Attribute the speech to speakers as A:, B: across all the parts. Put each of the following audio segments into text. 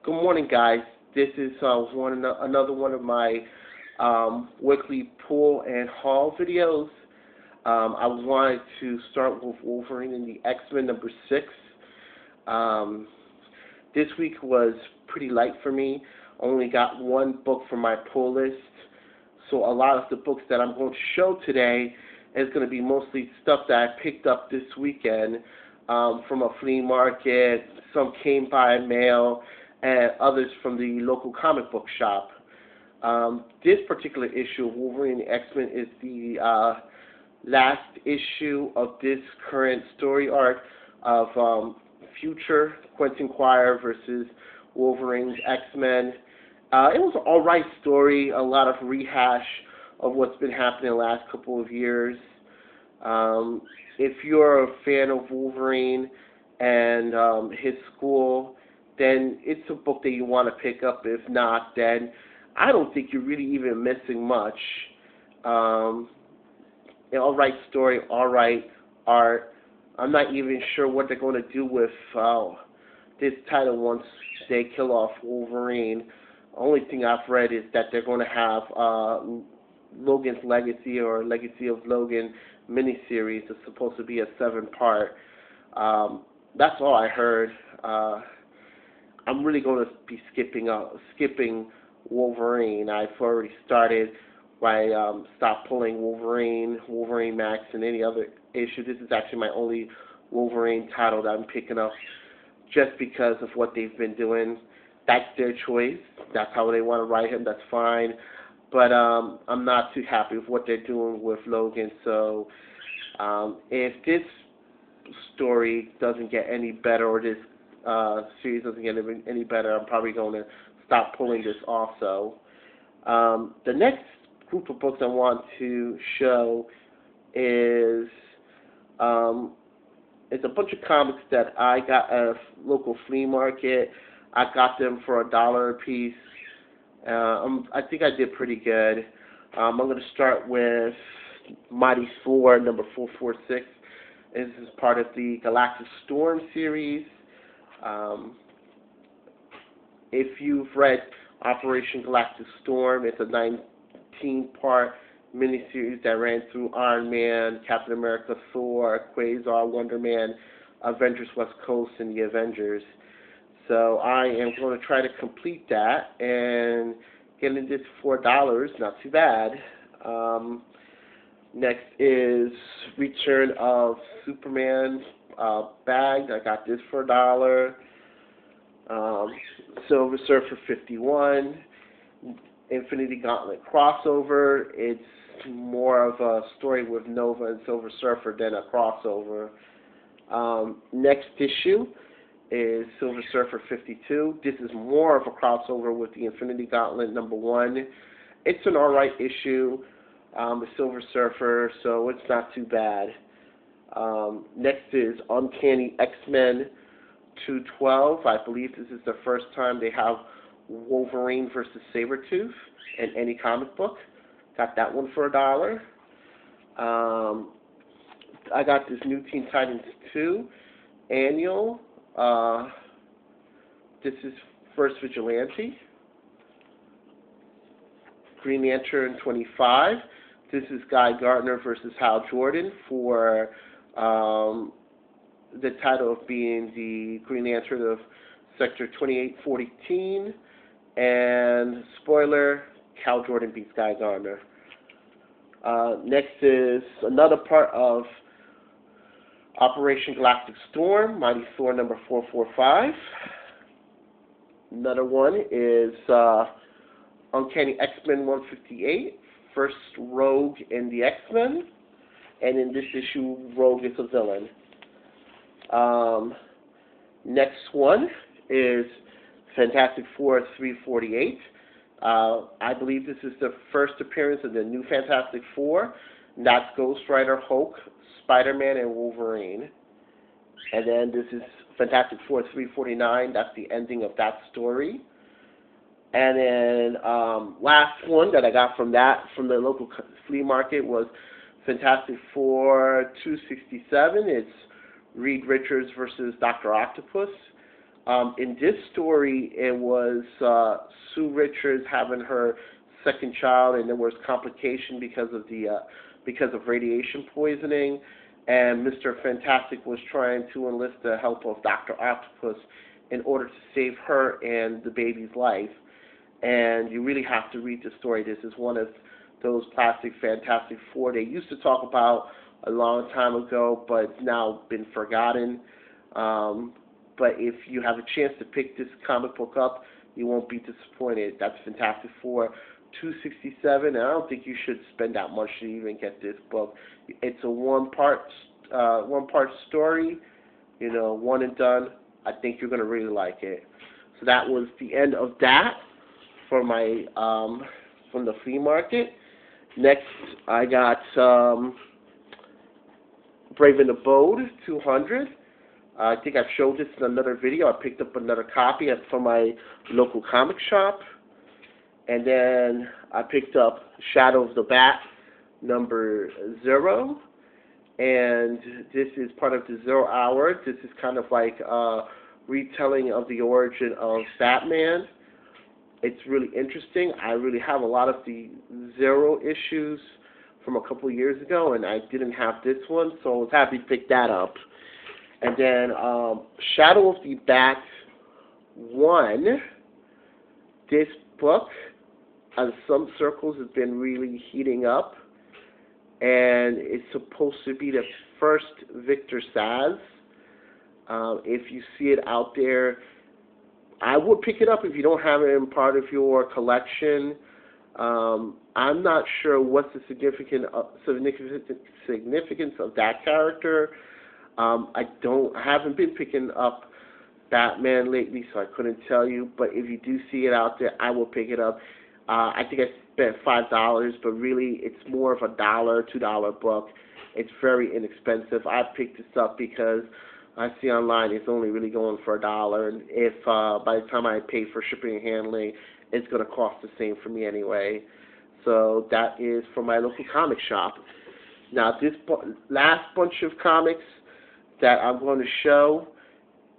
A: Good morning, guys. This is another one of my weekly pull and haul videos. I wanted to start with Wolverine and the X-Men #6. Um, this week was pretty light for me. Only got one book from my pull list, so a lot of the books that I'm going to show today is going to be mostly stuff that I picked up this weekend from a flea market. Some came by mail, and others from the local comic book shop. This particular issue of Wolverine and X-Men is the last issue of this current story arc of future Quentin Quire versus Wolverine's X-Men. It was an alright story, a lot of rehash of what's been happening the last couple of years. If you're a fan of Wolverine and his school, then it's a book that you want to pick up. If not, then I don't think you're really even missing much. All right story, all right art. I'm not even sure what they're going to do with this title once they kill off Wolverine. Only thing I've read is that they're going to have Logan's Legacy or Legacy of Logan miniseries. It's supposed to be a 7-part. That's all I heard. I'm really going to be skipping Wolverine. I've already started by stop pulling Wolverine Max, and any other issue. This is actually my only Wolverine title that I'm picking up, just because of what they've been doing. That's their choice. That's how they want to write him. That's fine. But I'm not too happy with what they're doing with Logan. So if this story doesn't get any better, or this series doesn't get any better, I'm probably going to stop pulling this also. The next group of books I want to show is it's a bunch of comics that I got at a local flea market. I got them for $1 a piece. I think I did pretty good. I'm going to start with Mighty Thor number 446. This is part of the Galactic Storm series. If you've read Operation Galactic Storm, it's a 19-part miniseries that ran through Iron Man, Captain America, Thor, Quasar, Wonder Man, Avengers West Coast, and the Avengers. So I am going to try to complete that and getting this for $4, not too bad. Next is Return of Superman bag. I got this for $1. Silver Surfer 51. Infinity Gauntlet crossover. It's more of a story with Nova and Silver Surfer than a crossover. Next issue is Silver Surfer 52. This is more of a crossover with the Infinity Gauntlet #1. It's an alright issue, the Silver Surfer, so it's not too bad. Next is Uncanny X-Men 212. I believe this is the first time they have Wolverine versus Sabretooth in any comic book. Got that one for $1. I got this new Teen Titans 2 annual. This is First Vigilante. Green Lantern 25. This is Guy Gardner versus Hal Jordan for the title of being the Green Lantern of Sector 2814. And spoiler, Hal Jordan beats Guy Gardner. Next is another part of Operation Galactic Storm, Mighty Thor number 445. Another one is Uncanny X-Men 158, first Rogue in the X-Men. And in this issue, Rogue is a villain. Next one is Fantastic Four 348. I believe this is the first appearance of the new Fantastic Four. And that's Ghost Rider, Hulk, Spider-Man, and Wolverine. And then this is Fantastic Four 349. That's the ending of that story. And then last one that I got from the local flea market was Fantastic Four 267. It's Reed Richards versus Dr. Octopus. In this story, it was Sue Richards having her second child, and there was complication because of radiation poisoning, and Mr. Fantastic was trying to enlist the help of Dr. Octopus in order to save her and the baby's life. And you really have to read the story. This is one of those classic Fantastic Four they used to talk about a long time ago, but it's now been forgotten. But if you have a chance to pick this comic book up, you won't be disappointed. That's Fantastic Four, $267, and I don't think you should spend that much to even get this book. It's a one-part story, one and done. I think you're gonna really like it. So that was the end of that for my from the flea market. Next, I got Brave and the Bold 200. I think I've showed this in another video. I picked up another copy from my local comic shop. And then I picked up Shadow of the Bat number 0. And this is part of the 0 Hour. This is kind of like a retelling of the origin of Batman. It's really interesting. I really have a lot of the 0 issues from a couple of years ago, and I didn't have this one, so I was happy to pick that up. And then Shadow of the Bat 1. This book, in some circles, has been really heating up, and it's supposed to be the first Victor Saz. If you see it out there, I would pick it up if you don't have it in part of your collection. I'm not sure what's the significance of that character. I haven't been picking up Batman lately, so I couldn't tell you. But if you do see it out there, I will pick it up. I think I spent $5, but really it's more of a $1, $2 book. It's very inexpensive. I picked this up because I see online it's only really going for $1, and if by the time I pay for shipping and handling, it's going to cost the same for me anyway. So that is from my local comic shop. Now this last bunch of comics that I'm going to show,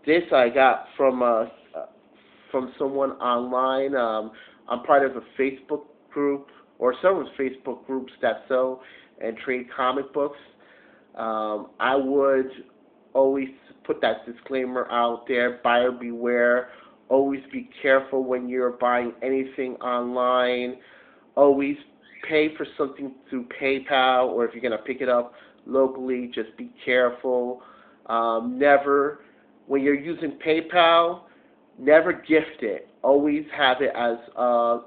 A: this I got from someone online. I'm part of a Facebook group, or several Facebook groups that sell and trade comic books. I would always put that disclaimer out there, buyer beware. Always be careful when you're buying anything online. Always pay for something through PayPal, or if you're going to pick it up locally, just be careful. Never, when you're using PayPal, never gift it. Always have it as a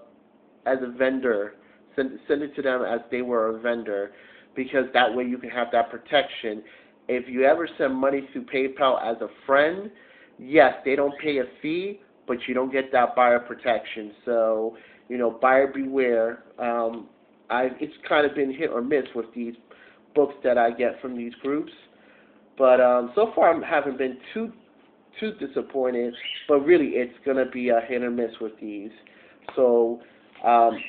A: vendor. Send it to them as they were a vendor, because that way you can have that protection. If you ever send money through PayPal as a friend, yes, they don't pay a fee, but you don't get that buyer protection. So, buyer beware. It's kind of been hit or miss with these books that I get from these groups, but so far I haven't been too disappointed. But really, it's going to be a hit or miss with these. So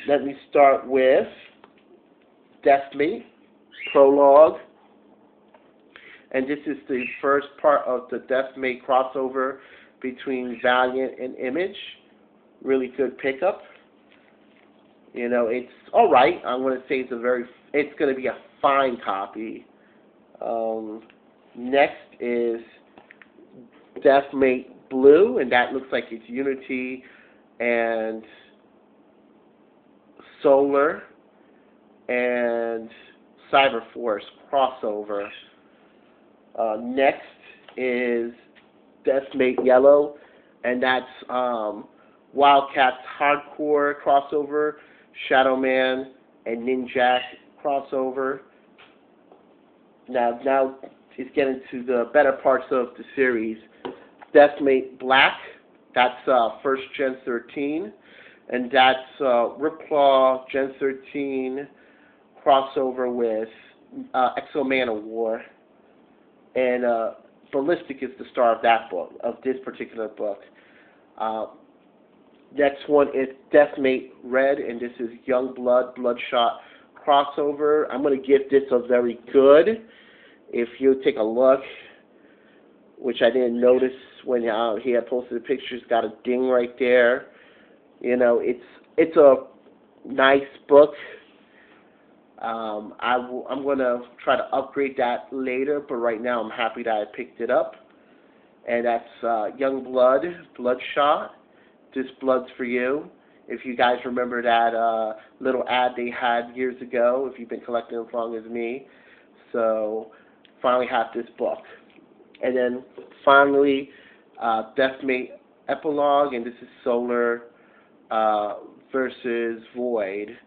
A: let me start with Deathmate Prologue. And this is the first part of the Deathmate crossover between Valiant and Image. Really good pickup. It's all right. I'm going to say it's going to be a fine copy. Next is Deathmate Blue, and that looks like it's Unity and Solar and Cyberforce crossover. Next is Deathmate Yellow, and that's Wildcats Hardcore crossover, Shadow Man and Ninjak crossover. Now it's getting to the better parts of the series. Deathmate Black, that's first Gen 13, and that's Ripclaw Gen 13 crossover with Exo-Man of War. And Ballistic is the star of that book, of this particular book. Next one is Deathmate Red, and this is Youngblood, Bloodshot crossover. I'm going to give this a very good. If you take a look, which I didn't notice when he had posted the pictures. Got a ding right there. You know, it's a nice book. I'm gonna try to upgrade that later, but right now I'm happy that I picked it up. And that's Youngblood, Bloodshot. This Blood's for you. If you guys remember that little ad they had years ago, if you've been collecting as long as me. So finally have this book. And then finally, Deathmate Epilogue, and this is Solar versus Void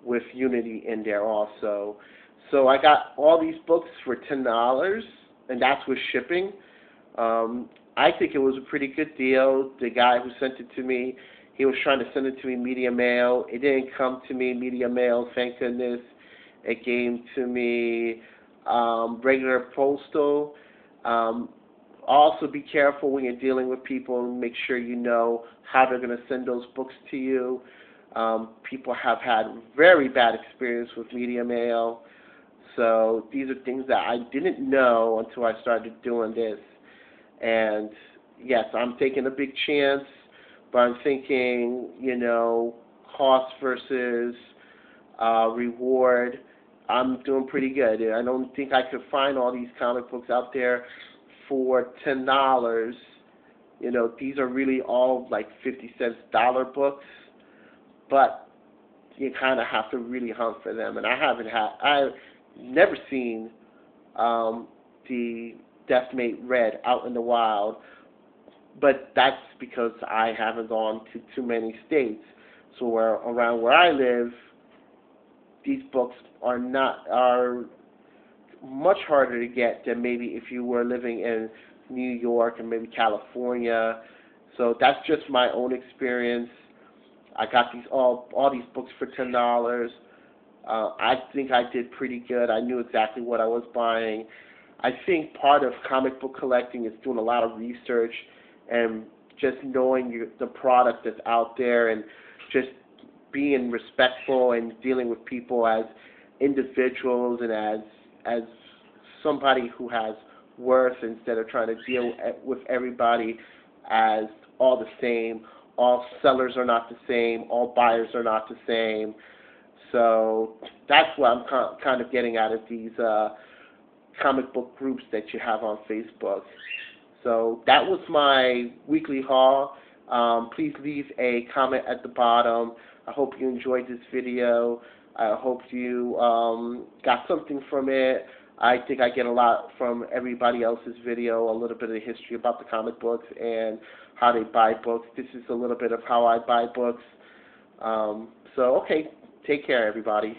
A: with Unity in there also. So I got all these books for $10, and that's with shipping. I think it was a pretty good deal. The guy who sent it to me, he was trying to send it to me media mail. It didn't come to me media mail, thank goodness. It came to me regular postal. Also be careful when you're dealing with people and make sure you know how they're going to send those books to you. People have had very bad experience with media mail. So these are things that I didn't know until I started doing this. And yes, I'm taking a big chance, but I'm thinking, you know, cost versus reward. I'm doing pretty good. I don't think I could find all these comic books out there for $10. You know, these are really all like 50-cent dollar books, but you kind of have to really hunt for them. And I've never seen the Deathmate Red out in the wild, but that's because I haven't gone to too many states. So around where I live, these books are much harder to get than maybe if you were living in New York and maybe California. So that's just my own experience. I got all these books for $10. I think I did pretty good. I knew exactly what I was buying. I think part of comic book collecting is doing a lot of research and just knowing the product that's out there and just being respectful and dealing with people as individuals and as somebody who has worth instead of trying to deal with everybody as all the same. All sellers are not the same. All buyers are not the same. So that's what I'm kind of getting out of these comic book groups that you have on Facebook. So that was my weekly haul. Please leave a comment at the bottom. I hope you enjoyed this video. I hope you got something from it. I think I get a lot from everybody else's video, a little bit of the history about the comic books and how they buy books. This is a little bit of how I buy books. So, okay, take care, everybody.